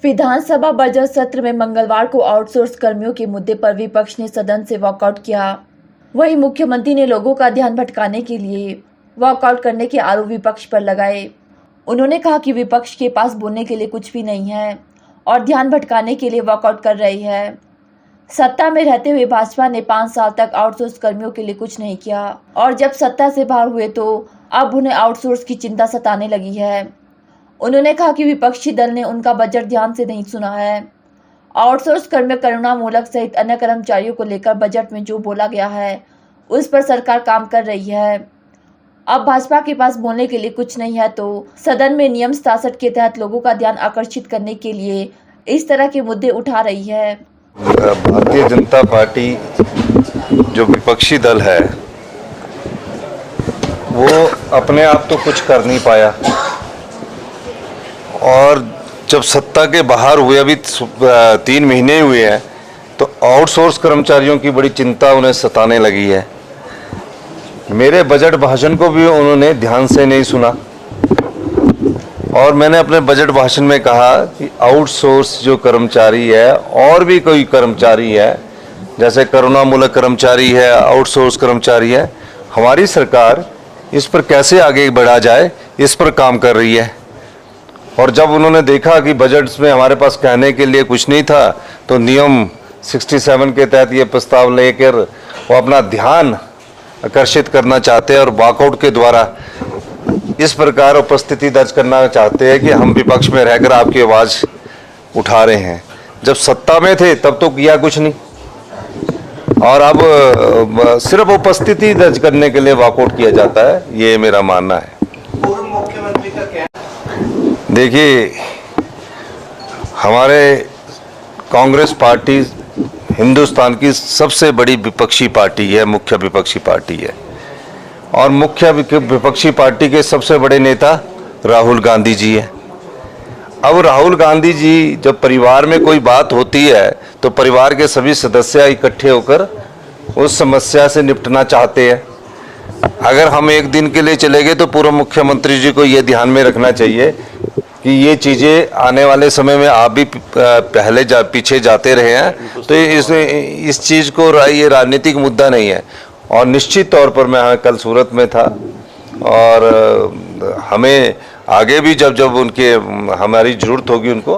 विधानसभा budget सत्र में मंगलवार को आउटसोर्स कर्मियों के मुद्दे पर विपक्ष ने सदन से वॉकआउट किया। वहीं मुख्यमंत्री ने लोगों का ध्यान भटकाने के लिए वॉकआउट करने के आरोप विपक्ष पर लगाए। उन्होंने कहा कि विपक्ष के पास बोलने के लिए कुछ भी नहीं है और ध्यान भटकाने के लिए वॉकआउट कर रही है। सत्ता में रहते हुए भाजपा ने 5 साल तक आउटसोर्स कर्मियों के लिए कुछ नहीं किया और जब सत्ता से बाहर हुए तो अब उन्हें आउटसोर्स की चिंता सताने लगी है। उन्होंने कहा कि विपक्षी दल ने उनका बजट ध्यान से नहीं सुना है। आउटसोर्स कर्मी करुणामूलक सहित अन्य कर्मचारियों को लेकर बजट में जो बोला गया है उस पर सरकार काम कर रही है। अब भाजपा के पास बोलने के लिए कुछ नहीं है तो सदन में नियम 67 के तहत लोगों का ध्यान आकर्षित करने के लिए इस तरह के मुद्दे उठा रही है। भारतीय जनता पार्टी जो विपक्षी दल है वो अपने आप तो कुछ कर नहीं पाया और जब सत्ता के बाहर हुए अभी 3 महीने हुए हैं तो आउटसोर्स कर्मचारियों की बड़ी चिंता उन्हें सताने लगी है। मेरे बजट भाषण को भी उन्होंने ध्यान से नहीं सुना और मैंने अपने बजट भाषण में कहा कि आउटसोर्स जो कर्मचारी है और भी कोई कर्मचारी है जैसे करुणामूलक कर्मचारी है, आउटसोर्स कर्मचारी है, हमारी सरकार इस पर कैसे आगे बढ़ा जाए इस पर काम कर रही है। और जब उन्होंने देखा कि बजट में हमारे पास कहने के लिए कुछ नहीं था तो नियम 67 के तहत ये प्रस्ताव लेकर वो अपना ध्यान आकर्षित करना चाहते हैं और वॉकआउट के द्वारा इस प्रकार उपस्थिति दर्ज करना चाहते हैं कि हम विपक्ष में रहकर आपकी आवाज़ उठा रहे हैं। जब सत्ता में थे तब तो किया कुछ नहीं और अब सिर्फ उपस्थिति दर्ज करने के लिए वॉकआउट किया जाता है, ये मेरा मानना है। पूर्व मुख्यमंत्री का क्या? देखिए, हमारे कांग्रेस पार्टी हिंदुस्तान की सबसे बड़ी विपक्षी पार्टी है, मुख्य विपक्षी पार्टी है और मुख्य विपक्षी पार्टी के सबसे बड़े नेता राहुल गांधी जी हैं। अब राहुल गांधी जी जब परिवार में कोई बात होती है तो परिवार के सभी सदस्य इकट्ठे होकर उस समस्या से निपटना चाहते हैं। अगर हम एक दिन के लिए चले गए तो पूर्व मुख्यमंत्री जी को ये ध्यान में रखना चाहिए कि ये चीज़ें आने वाले समय में आप भी पहले पीछे जाते रहे हैं तो इस चीज़ को ये राजनीतिक मुद्दा नहीं है। और निश्चित तौर पर मैं कल सूरत में था और हमें आगे भी जब उनके हमारी ज़रूरत होगी उनको